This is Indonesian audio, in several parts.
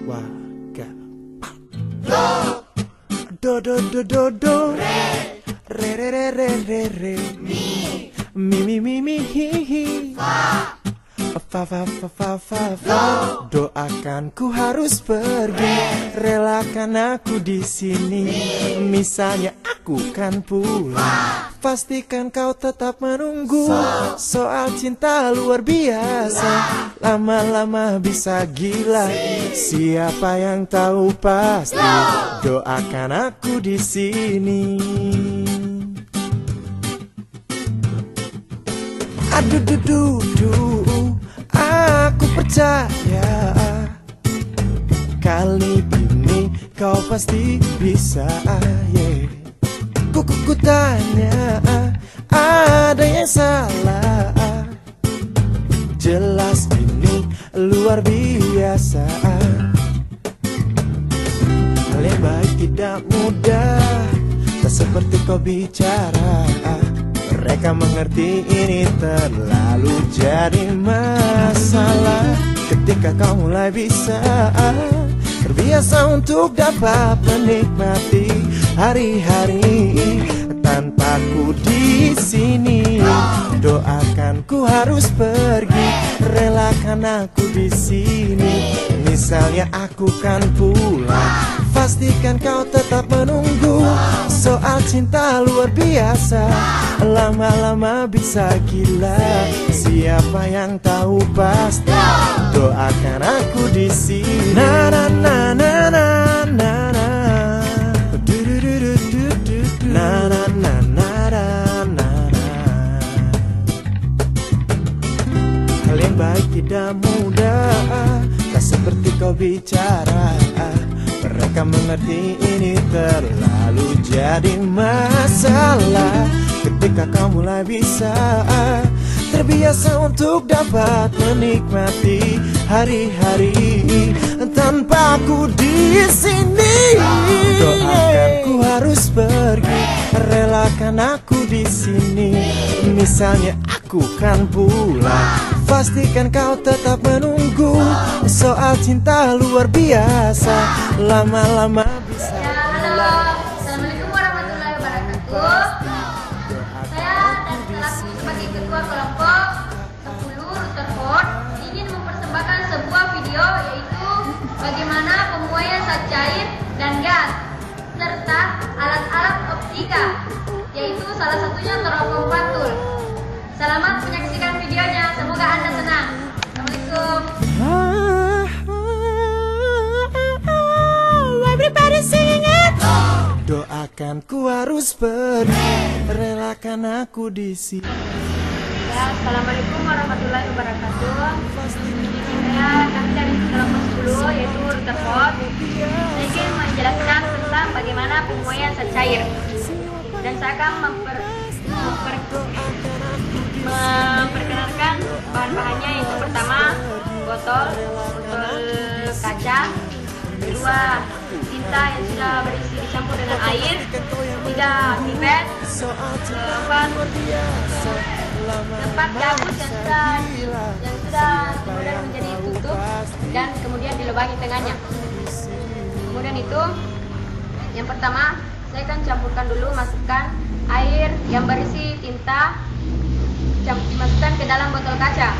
waga do do do do do re re re re re re mi hi hi fa fa fa fa fa fa. Doakan ku harus pergi, relakan aku di sini. Misalnya aku kan pulang, pastikan kau tetap menunggu. Soal cinta luar biasa, lama-lama bisa gila. Siapa yang tahu pasti, doakan aku di sini. Aduh duh duh duh, aku percaya kali ini kau pasti bisa. Ku tanya, ada yang salah? Jelas ini luar biasa. Hal yang baik tidak mudah, tak seperti kau bicara. Mereka mengerti ini terlalu jadi masalah. Ketika kau mulai bisa terbiasa untuk dapat menikmati hari-hari tanpaku di sini. Doakan ku harus pergi, relakan aku di sini. Misalnya aku kan pulang, pastikan kau tetap menunggu. Soal cinta luar biasa, lama-lama bisa gila. Siapa yang tahu pasti, doakan aku di sini. Na na na na na na na, du du du du du du, na na na na na na na. Hal yang baik tidak mudah, tak seperti kau bicara. Mereka mengerti ini terlalu jadi masalah. Ketika kau mulai bisa terbiasa untuk dapat menikmati hari-hari tanpaku di sini. Doakan ku harus pergi, relakan aku di sini. Misalnya aku kan pulang, pastikan kau tetap menunggu. Soal cinta luar biasa, lama-lama bisa. Ya, halo, assalamualaikum warahmatullahi wabarakatuh. Saya dan selaku sebagai ketua kelompok 10 Rutherford ingin mempersembahkan sebuah video, yaitu bagaimana pemuaian zat cair dan gas serta alat-alat optika, yaitu salah satunya teropong pantul. Selamat menyaksikan videonya, semoga Anda senang. Assalamualaikum. Everybody sing it. Doakan ku harus pergi, relakan aku di sini. Ya, assalamualaikum warahmatullahi wabarakatuh. Kami dari kelompok 10 yaitu Rutherford. Saya ingin menjelaskan tentang bagaimana pemuaian zat cair, dan saya akan memperkenalkan bahan-bahannya, yaitu pertama botol kaca, kedua tinta yang sudah berisi dicampur dengan air, tiga pipet, keempat gabus yang sudah kemudian menjadi tutup dan kemudian dilubangi tengahnya. Kemudian itu yang pertama saya akan campurkan dulu, masukkan air yang berisi tinta, masukkan ke dalam botol kaca.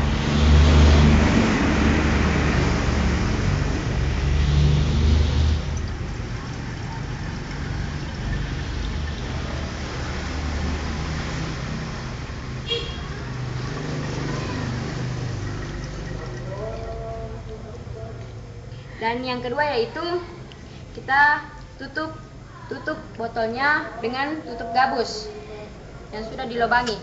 Dan yang kedua yaitu kita tutup botolnya dengan tutup gabus yang sudah dilubangi.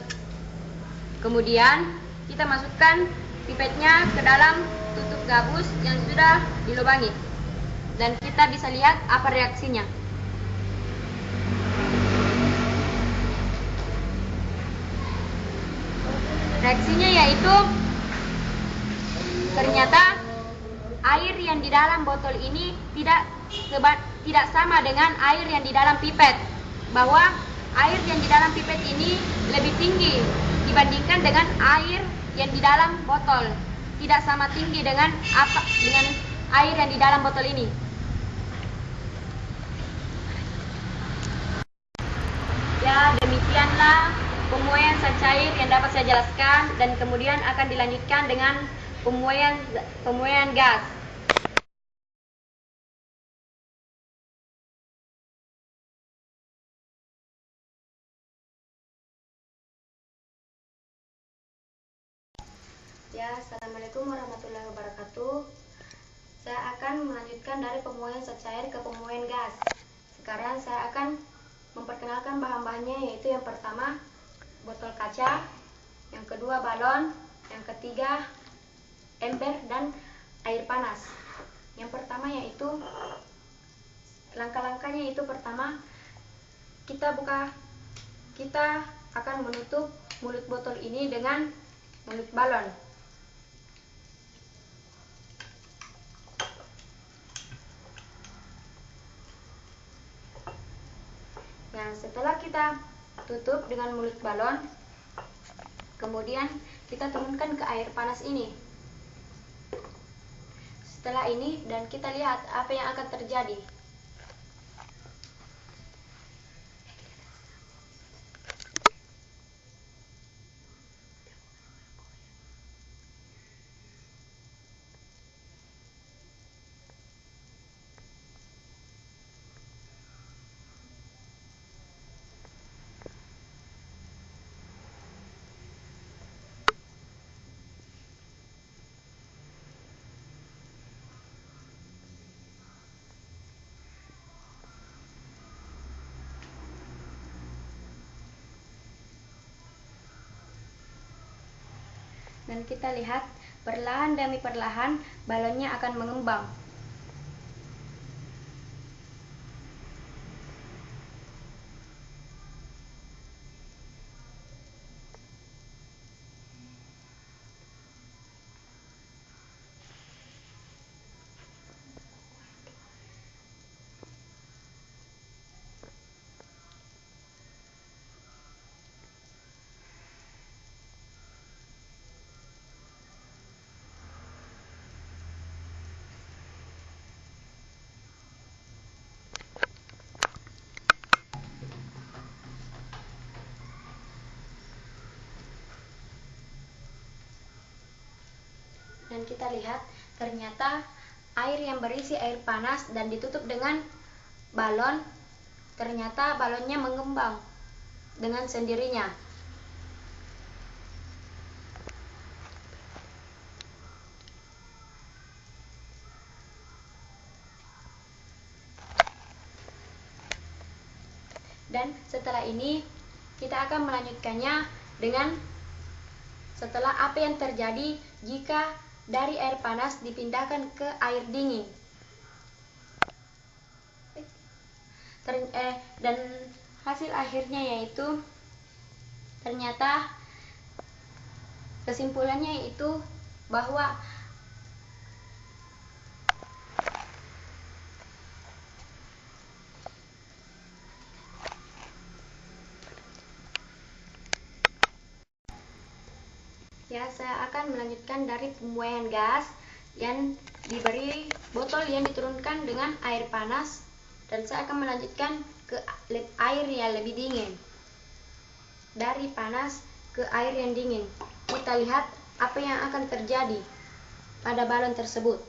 Kemudian kita masukkan pipetnya ke dalam tutup gabus yang sudah dilubangi, dan kita bisa lihat apa reaksinya. Reaksinya yaitu ternyata air yang di dalam botol ini tidak sama dengan air yang di dalam pipet, bahwa air yang di dalam pipet ini lebih tinggi dibandingkan dengan air yang di dalam botol. Tidak sama tinggi dengan air yang di dalam botol ini. Ya, demikianlah pemuaian zat cair yang dapat saya jelaskan, dan kemudian akan dilanjutkan dengan pemuaian gas. Ya, assalamualaikum warahmatullahi wabarakatuh. Saya akan melanjutkan dari pemuaian zat cair ke pemuaian gas. Sekarang saya akan memperkenalkan bahan-bahannya, yaitu yang pertama botol kaca, yang kedua balon, yang ketiga ember dan air panas. Yang pertama yaitu langkah-langkahnya, itu pertama kita akan menutup mulut botol ini dengan mulut balon. Nah, setelah kita tutup dengan mulut balon, kemudian kita turunkan ke air panas ini. Setelah ini, dan kita lihat apa yang akan terjadi. Dan kita lihat perlahan demi perlahan balonnya akan mengembang. Dan kita lihat ternyata air yang berisi air panas dan ditutup dengan balon, ternyata balonnya mengembang dengan sendirinya. Dan setelah ini kita akan melanjutkannya dengan setelah apa yang terjadi jika dari air panas dipindahkan ke air dingin. Dan hasil akhirnya yaitu ternyata kesimpulannya yaitu bahwa ya, saya akan melanjutkan dari pemuaian gas yang diberi botol yang diturunkan dengan air panas, dan saya akan melanjutkan ke air yang lebih dingin. Dari panas ke air yang dingin, kita lihat apa yang akan terjadi pada balon tersebut.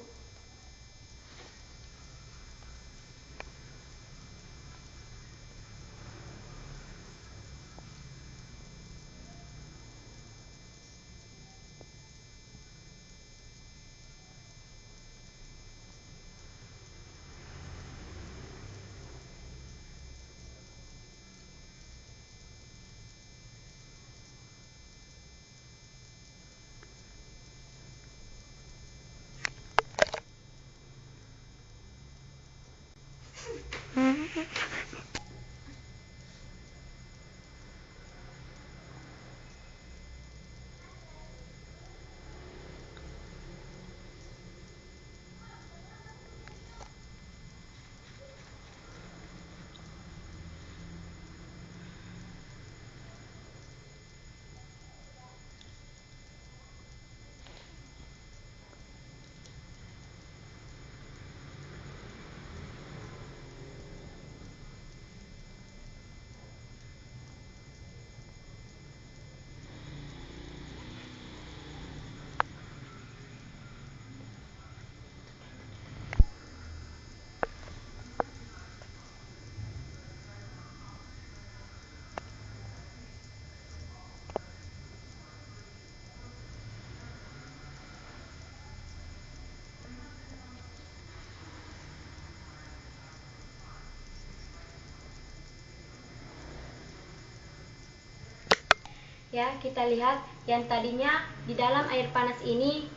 Ya, kita lihat yang tadinya di dalam air panas ini,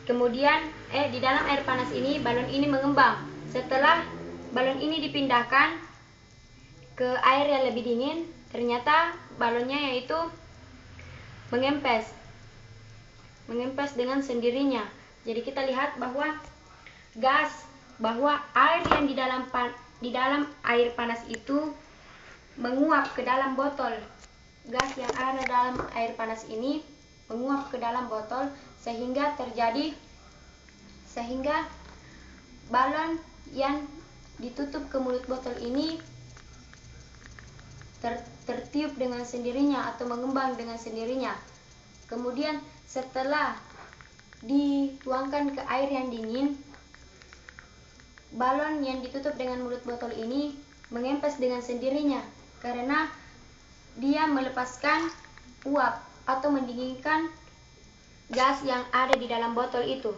kemudian di dalam air panas ini balon ini mengembang. Setelah balon ini dipindahkan ke air yang lebih dingin, ternyata balonnya yaitu mengempes dengan sendirinya. Jadi kita lihat bahwa air yang di dalam air panas itu menguap ke dalam botol. Gas yang ada dalam air panas ini menguap ke dalam botol sehingga balon yang ditutup ke mulut botol ini tertiup dengan sendirinya atau mengembang dengan sendirinya. Kemudian setelah dituangkan ke air yang dingin, balon yang ditutup dengan mulut botol ini mengempes dengan sendirinya karena dia melepaskan uap atau mendinginkan gas yang ada di dalam botol itu.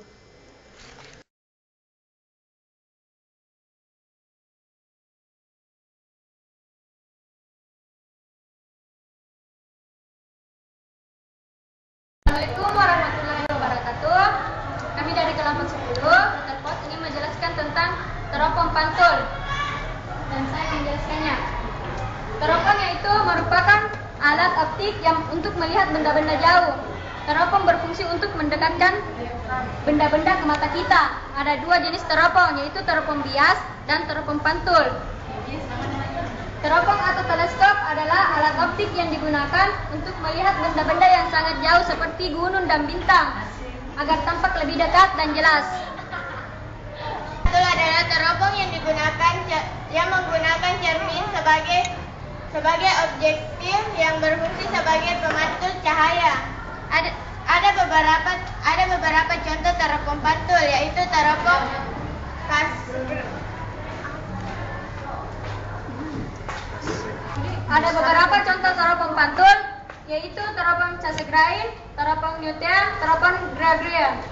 Assalamualaikum warahmatullahi wabarakatuh. Kami dari kelompok 10 Terpot ingin menjelaskan tentang teropong pantul. Dan saya menjelaskannya. Teropong yaitu merupakan alat optik yang untuk melihat benda-benda jauh. Teropong berfungsi untuk mendekatkan benda-benda ke mata kita. Ada dua jenis teropong, yaitu teropong bias dan teropong pantul. Teropong atau teleskop adalah alat optik yang digunakan untuk melihat benda-benda yang sangat jauh seperti gunung dan bintang agar tampak lebih dekat dan jelas. Pantul adalah teropong yang menggunakan cermin sebagai objektif yang berfungsi sebagai pemantul cahaya. Ada beberapa contoh teropong pantul, yaitu teropong Ada beberapa contoh teropong pantul, yaitu teropong Cassegrain, teropong Newton, teropong Gregorian.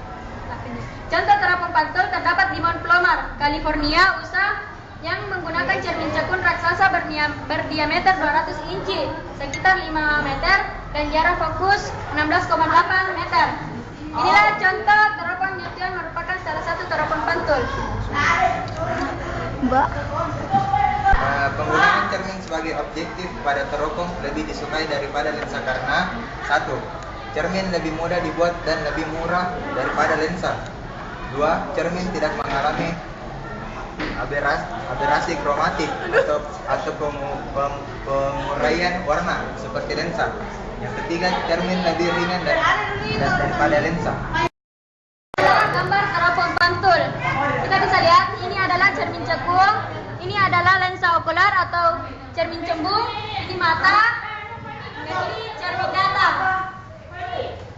Contoh teropong pantul terdapat di Mount Palomar, California, USA, yang menggunakan cermin cekun raksasa berdiameter 200 inci, sekitar 5 meter, dan jarak fokus 16,8 meter. Inilah contoh teropong Newton, merupakan salah satu teropong pantul. Penggunaan cermin sebagai objektif pada teropong lebih disukai daripada lensa karena 1. Cermin lebih mudah dibuat dan lebih murah daripada lensa. 2. Cermin tidak mengalami aberasi kromatik atau penguraian warna seperti lensa. Yang ketiga, cermin lebih ringan daripada lensa. Gambar teropong pantul. Kita bisa lihat ini adalah cermin cekung, ini adalah lensa okular atau cermin cembung, ini mata, dan ini cermin datar.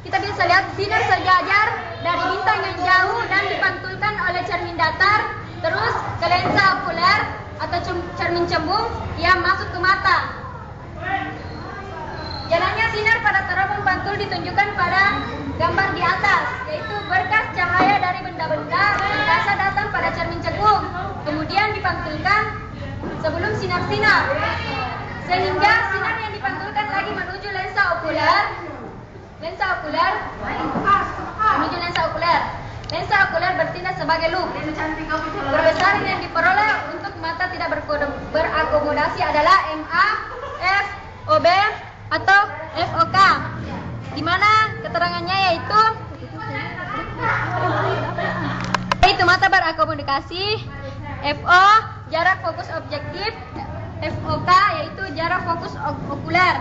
Kita bisa lihat sinar sejajar dari bintang yang jauh dan dipantulkan oleh cermin datar terus ke lensa okuler atau cermin cembung yang masuk ke mata. Jalannya sinar pada teropong pantul ditunjukkan pada gambar di atas, yaitu berkas cahaya dari benda-benda angkasa datang pada cermin cekung, kemudian dipantulkan sebelum sinar-sinar, sehingga sinar yang dipantulkan lagi menuju lensa okuler. Lensa okuler bertindak sebagai loop. Perbesaran yang diperoleh untuk mata tidak berakomodasi adalah MA, F, OB, atau FOK, di mana keterangannya yaitu mata berakomodasi, FO jarak fokus objektif, FOK yaitu jarak fokus okuler.